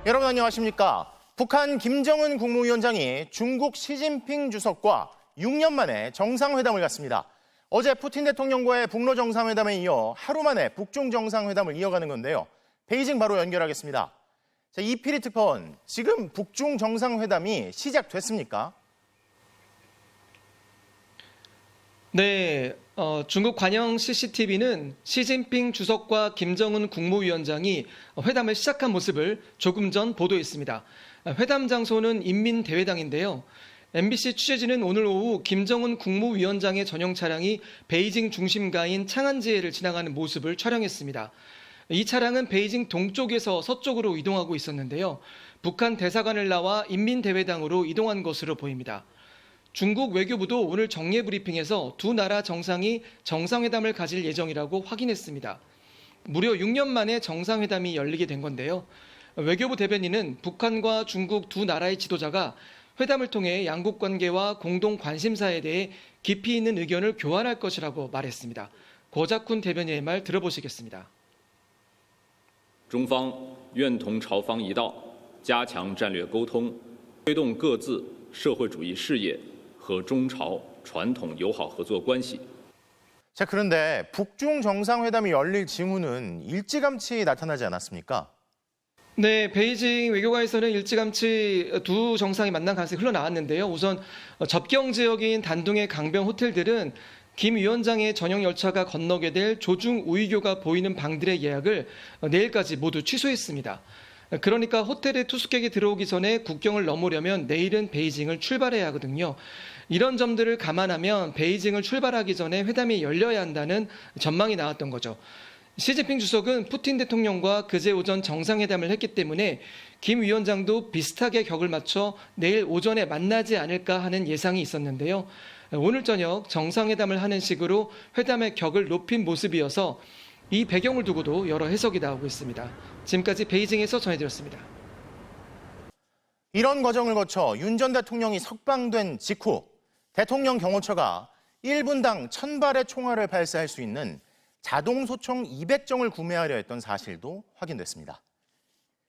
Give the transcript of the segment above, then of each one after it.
여러분 안녕하십니까? 북한 김정은 국무위원장이 중국 시진핑 주석과 6년 만에 정상회담을 갖습니다. 어제 푸틴 대통령과의 북러 정상회담에 이어 하루 만에 북중 정상회담을 이어가는 건데요. 베이징 바로 연결하겠습니다. 자, 이필희 특파원, 지금 북중 정상회담이 시작됐습니까? 네, 중국 관영 CCTV는 시진핑 주석과 김정은 국무위원장이 회담을 시작한 모습을 조금 전 보도했습니다. 회담 장소는 인민대회당인데요. MBC 취재진은 오늘 오후 김정은 국무위원장의 전용 차량이 베이징 중심가인 창안지해를 지나가는 모습을 촬영했습니다. 이 차량은 베이징 동쪽에서 서쪽으로 이동하고 있었는데요. 북한 대사관을 나와 인민대회당으로 이동한 것으로 보입니다. 중국 외교부도 오늘 정례 브리핑에서 두 나라 정상이 정상회담을 가질 예정이라고 확인했습니다. 무려 6년 만에 정상회담이 열리게 된 건데요. 외교부 대변인은 북한과 중국 두 나라의 지도자가 회담을 통해 양국 관계와 공동 관심사에 대해 깊이 있는 의견을 교환할 것이라고 말했습니다. 고작훈 대변인의 말 들어보시겠습니다. 中方愿同朝方一道加强战略沟通，推动各自社会主义事业和中朝传统友好合作关系。 자, 그런데 북중 정상회담이 열릴 징후는 일찌감치 나타나지 않았습니까? 네, 베이징 외교관에서는 일찌감치 두 정상이 만난 가능성이 흘러나왔는데요. 우선 접경 지역인 단둥의 강변 호텔들은 김 위원장의 전용 열차가 건너게 될 조중 우이교가 보이는 방들의 예약을 내일까지 모두 취소했습니다. 그러니까 호텔에 투숙객이 들어오기 전에 국경을 넘으려면 내일은 베이징을 출발해야 하거든요. 이런 점들을 감안하면 베이징을 출발하기 전에 회담이 열려야 한다는 전망이 나왔던 거죠. 시진핑 주석은 푸틴 대통령과 그제 오전 정상회담을 했기 때문에 김 위원장도 비슷하게 격을 맞춰 내일 오전에 만나지 않을까 하는 예상이 있었는데요. 오늘 저녁 정상회담을 하는 식으로 회담의 격을 높인 모습이어서 이 배경을 두고도 여러 해석이 나오고 있습니다. 지금까지 베이징에서 전해드렸습니다. 이런 과정을 거쳐 윤 전 대통령이 석방된 직후 대통령 경호처가 1분당 1000발의 총알을 발사할 수 있는 자동소총 200정을 구매하려 했던 사실도 확인됐습니다.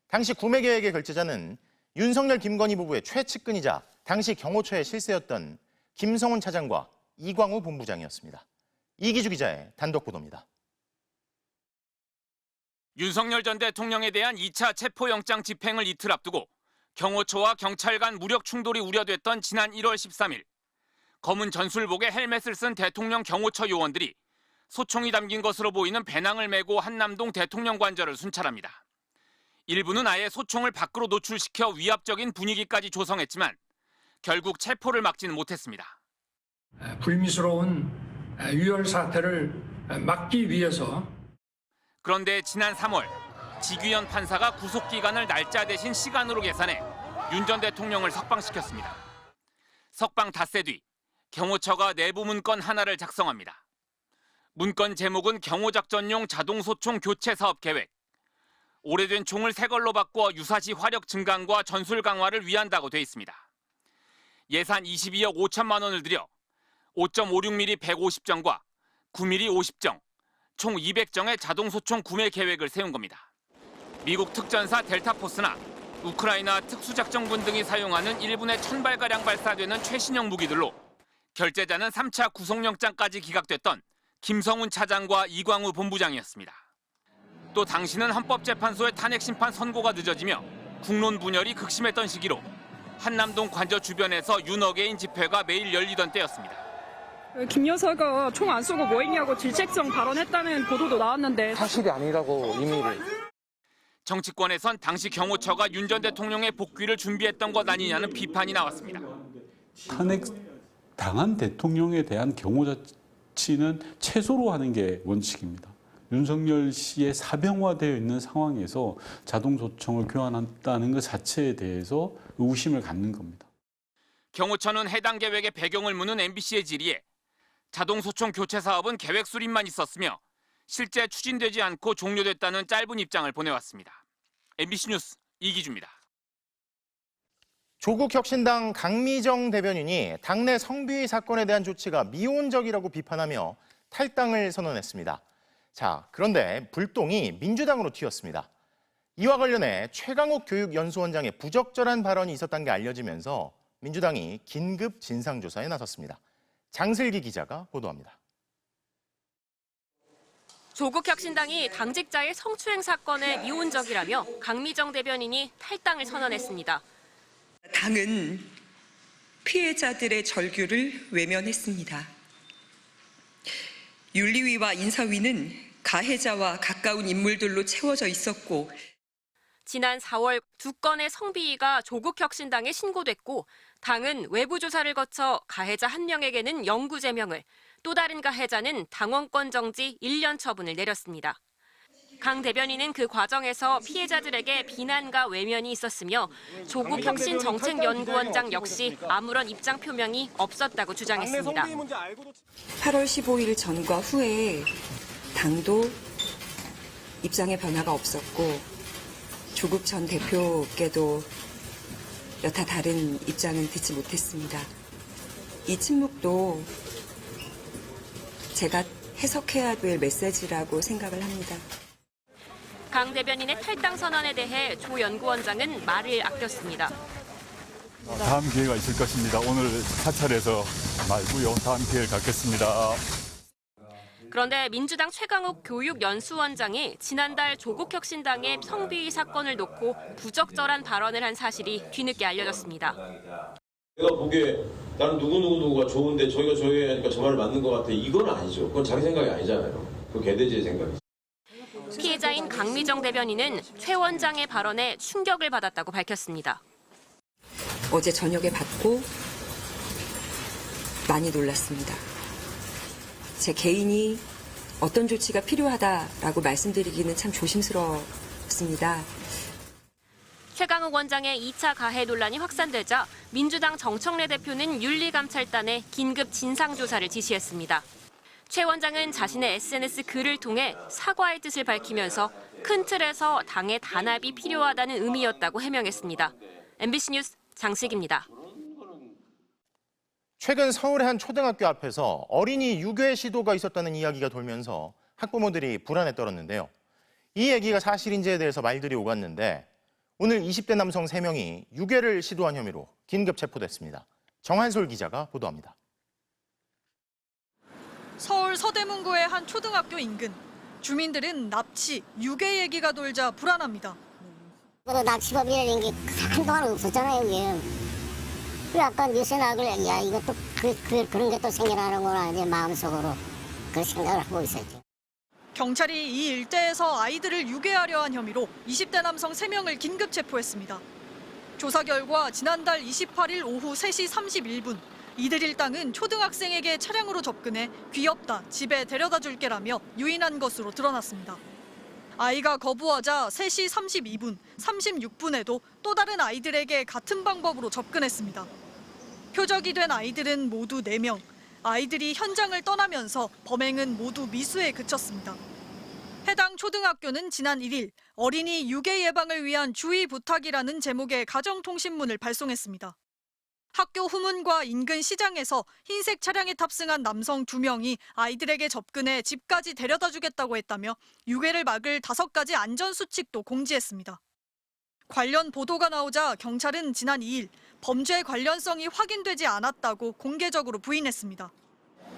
당시 구매 계획의 결제자는 윤석열 김건희 부부의 최측근이자 당시 경호처의 실세였던 김성훈 차장과 이광우 본부장이었습니다. 이기주 기자의 단독 보도입니다. 윤석열 전 대통령에 대한 2차 체포영장 집행을 이틀 앞두고 경호처와 경찰 간 무력 충돌이 우려됐던 지난 1월 13일 검은 전술복에 헬멧을 쓴 대통령 경호처 요원들이 소총이 담긴 것으로 보이는 배낭을 메고 한남동 대통령 관저를 순찰합니다. 일부는 아예 소총을 밖으로 노출시켜 위압적인 분위기까지 조성했지만 결국 체포를 막지는 못했습니다. 불미스러운 유혈 사태를 막기 위해서 그런데 지난 3월 지규현 판사가 구속기간을 날짜 대신 시간으로 계산해 윤 전 대통령을 석방시켰습니다. 석방 닷새 뒤 경호처가 내부 문건 하나를 작성합니다. 문건 제목은 경호작전용 자동소총 교체 사업 계획. 오래된 총을 새 걸로 바꿔 유사시 화력 증강과 전술 강화를 위한다고 돼 있습니다. 예산 22억 5천만 원을 들여 5.56mm 150정과 9mm 50정, 총 200정의 자동소총 구매 계획을 세운 겁니다. 미국 특전사 델타포스나 우크라이나 특수작전군 등이 사용하는 1분에 1000발가량 발사되는 최신형 무기들로 결제자는 3차 구속영장까지 기각됐던 김성훈 차장과 이광우 본부장이었습니다. 또 당시는 헌법재판소의 탄핵심판 선고가 늦어지며 국론 분열이 극심했던 시기로 한남동 관저 주변에서 윤어게인 집회가 매일 열리던 때였습니다. 김 여사가 총 안 쏘고 뭐 했냐고 질책성 발언했다는 보도도 나왔는데 사실이 아니라고 임의를. 정치권에선 당시 경호처가 윤 전 대통령의 복귀를 준비했던 것 아니냐는 비판이 나왔습니다. 탄핵 당한 대통령에 대한 경호 자치는 최소로 하는 게 원칙입니다. 윤석열 씨의 사병화되어 있는 상황에서 자동소총을 교환한다는 것 자체에 대해서 의구심을 갖는 겁니다. 경호처는 해당 계획의 배경을 묻는 MBC의 질의에 자동소총 교체 사업은 계획 수립만 있었으며 실제 추진되지 않고 종료됐다는 짧은 입장을 보내왔습니다. MBC 뉴스 이기주입니다. 조국혁신당 강미정 대변인이 당내 성비위 사건에 대한 조치가 미온적이라고 비판하며 탈당을 선언했습니다. 자, 그런데 불똥이 민주당으로 튀었습니다. 이와 관련해 최강욱 교육연수원장의 부적절한 발언이 있었다는 게 알려지면서 민주당이 긴급 진상조사에 나섰습니다. 장슬기 기자가 보도합니다. 조국혁신당이 당직자의 성추행 사건에 미온적이라며 강미정 대변인이 탈당을 선언했습니다. 당은 피해자들의 절규를 외면했습니다. 윤리위와 인사위는 가해자와 가까운 인물들로 채워져 있었고 지난 4월 2건의 성비위가 조국혁신당에 신고됐고 당은 외부 조사를 거쳐 가해자 1명에게는 영구 제명을, 또 다른 가해자는 당원권 정지 1년 처분을 내렸습니다. 강 대변인은 그 과정에서 피해자들에게 비난과 외면이 있었으며 조국혁신정책연구원장 역시 아무런 입장 표명이 없었다고 주장했습니다. 8월 15일 전과 후에 당도 입장의 변화가 없었고 조국 전 대표께도 여타 다른 입장은 듣지 못했습니다. 이 침묵도 제가 해석해야 될 메시지라고 생각을 합니다. 강 대변인의 탈당 선언에 대해 조 연구원장은 말을 아꼈습니다. 다음 기회가 있을 것입니다. 오늘 사찰에서 말고요. 다음 기회를 갖겠습니다. 그런데 민주당 최강욱 교육연수원장이 지난달 조국혁신당의 성비위 사건을 놓고 부적절한 발언을 한 사실이 뒤늦게 알려졌습니다. 내가 보기에 나는 누구가 좋은데 저희가 하니까 저 말을 맞는 것 같아. 이건 아니죠. 그건 자기 생각이 아니잖아요. 그 개돼지의 생각이죠. 피해자인 강미정 대변인은 최 원장의 발언에 충격을 받았다고 밝혔습니다. 어제 저녁에 받고 많이 놀랐습니다. 제 개인이 어떤 조치가 필요하다라고 말씀드리기는 참 조심스럽습니다. 최강욱 원장의 2차 가해 논란이 확산되자 민주당 정청래 대표는 윤리감찰단에 긴급 진상조사를 지시했습니다. 최 원장은 자신의 SNS 글을 통해 사과의 뜻을 밝히면서 큰 틀에서 당의 단합이 필요하다는 의미였다고 해명했습니다. MBC 뉴스 장슬기입니다. 최근 서울의 한 초등학교 앞에서 어린이 유괴 시도가 있었다는 이야기가 돌면서 학부모들이 불안에 떨었는데요. 이 얘기가 사실인지에 대해서 말들이 오갔는데 오늘 20대 남성 3명이 유괴를 시도한 혐의로 긴급 체포됐습니다. 정한솔 기자가 보도합니다. 서울 서대문구의 한 초등학교 인근. 주민들은 납치, 유괴 얘기가 돌자 불안합니다. 납치범이라는 게 한동안 없었잖아요, 이게. 그 아까 뉴스에 나오길래 야 이것도 그런 게 또 생겨나는구나 이제 마음속으로 그 생각을 하고 있었죠. 경찰이 이 일대에서 아이들을 유괴하려 한 혐의로 20대 남성 3명을 긴급 체포했습니다. 조사 결과 지난달 28일 오후 3시 31분 이들 일당은 초등학생에게 차량으로 접근해 귀엽다, 집에 데려다 줄게라며 유인한 것으로 드러났습니다. 아이가 거부하자 3시 32분, 36분에도 또 다른 아이들에게 같은 방법으로 접근했습니다. 표적이 된 아이들은 모두 4명. 아이들이 현장을 떠나면서 범행은 모두 미수에 그쳤습니다. 해당 초등학교는 지난 1일 어린이 유괴 예방을 위한 주의 부탁이라는 제목의 가정통신문을 발송했습니다. 학교 후문과 인근 시장에서 흰색 차량에 탑승한 남성 2명이 아이들에게 접근해 집까지 데려다 주겠다고 했다며 유괴를 막을 5가지 안전수칙도 공지했습니다. 관련 보도가 나오자 경찰은 지난 2일 범죄 관련성이 확인되지 않았다고 공개적으로 부인했습니다.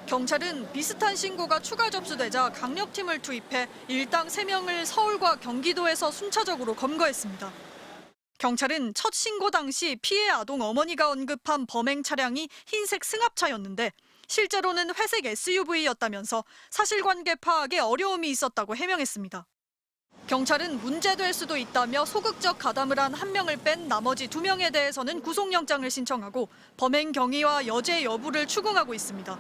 경찰은 비슷한 신고가 추가 접수되자 강력팀을 투입해 일당 3명을 서울과 경기도에서 순차적으로 검거했습니다. 경찰은 첫 신고 당시 피해 아동 어머니가 언급한 범행 차량이 흰색 승합차였는데 실제로는 회색 SUV였다면서 사실관계 파악에 어려움이 있었다고 해명했습니다. 경찰은 문제될 수도 있다며 소극적 가담을 한 1명을 뺀 나머지 2명에 대해서는 구속영장을 신청하고 범행 경위와 여죄 여부를 추궁하고 있습니다.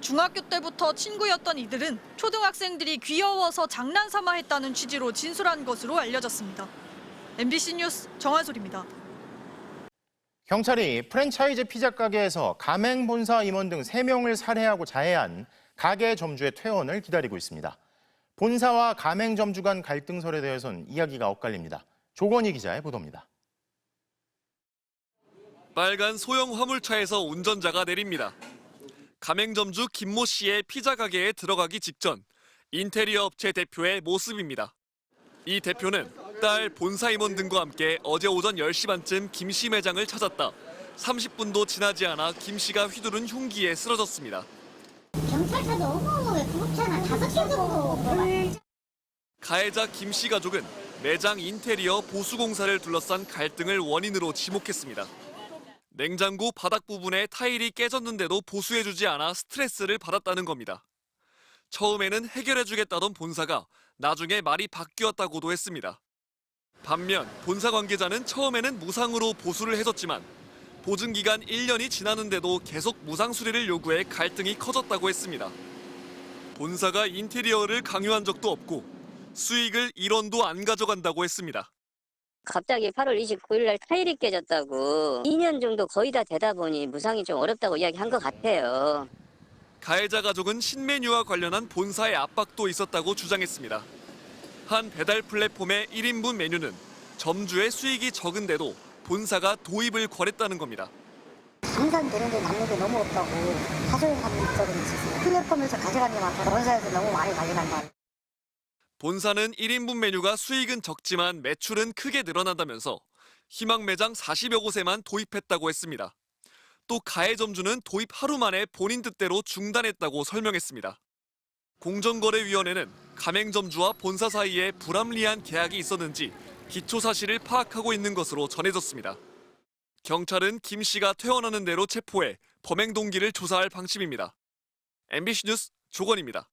중학교 때부터 친구였던 이들은 초등학생들이 귀여워서 장난삼아 했다는 취지로 진술한 것으로 알려졌습니다. MBC 뉴스 정한솔입니다. 경찰이 프랜차이즈 피자 가게에서 가맹 본사 임원 등 3명을 살해하고 자해한 가게 점주의 퇴원을 기다리고 있습니다. 본사와 가맹점주 간 갈등설에 대해서는 이야기가 엇갈립니다. 조건희 기자의 보도입니다. 빨간 소형 화물차에서 운전자가 내립니다. 가맹점주 김모 씨의 피자 가게에 들어가기 직전 인테리어 업체 대표의 모습입니다. 이 대표는 딸, 본사 임원 등과 함께 어제 오전 10시 반쯤 김 씨 매장을 찾았다. 30분도 지나지 않아 김 씨가 휘두른 흉기에 쓰러졌습니다. 경찰차도 어마어마하게 구급차가 5대 정도. 가해자 김 씨 가족은 매장 인테리어 보수 공사를 둘러싼 갈등을 원인으로 지목했습니다. 냉장고 바닥 부분에 타일이 깨졌는데도 보수해주지 않아 스트레스를 받았다는 겁니다. 처음에는 해결해주겠다던 본사가 나중에 말이 바뀌었다고도 했습니다. 반면 본사 관계자는 처음에는 무상으로 보수를 해줬지만 보증기간 1년이 지나는데도 계속 무상 수리를 요구해 갈등이 커졌다고 했습니다. 본사가 인테리어를 강요한 적도 없고 수익을 1원도 안 가져간다고 했습니다. 갑자기 8월 29일 날 타일이 깨졌다고 2년 정도 거의 다 되다 보니 무상이 좀 어렵다고 이야기한 것 같아요. 가해자 가족은 신메뉴와 관련한 본사의 압박도 있었다고 주장했습니다. 한 배달 플랫폼의 1인분 메뉴는 점주의 수익이 적은데도 본사가 도입을 권했다는 겁니다. 생산되는데 남는 게 너무 없다고 하소연한 적은 있었어요. 플랫폼에서 가져가는 게 많고 본사에서 너무 많이 가져간다. 본사는 1인분 메뉴가 수익은 적지만 매출은 크게 늘어난다면서 희망 매장 40여 곳에만 도입했다고 했습니다. 또 가해점주는 도입 하루 만에 본인 뜻대로 중단했다고 설명했습니다. 공정거래위원회는 가맹점주와 본사 사이에 불합리한 계약이 있었는지 기초 사실을 파악하고 있는 것으로 전해졌습니다. 경찰은 김 씨가 퇴원하는 대로 체포해 범행 동기를 조사할 방침입니다. MBC 뉴스 조건입니다.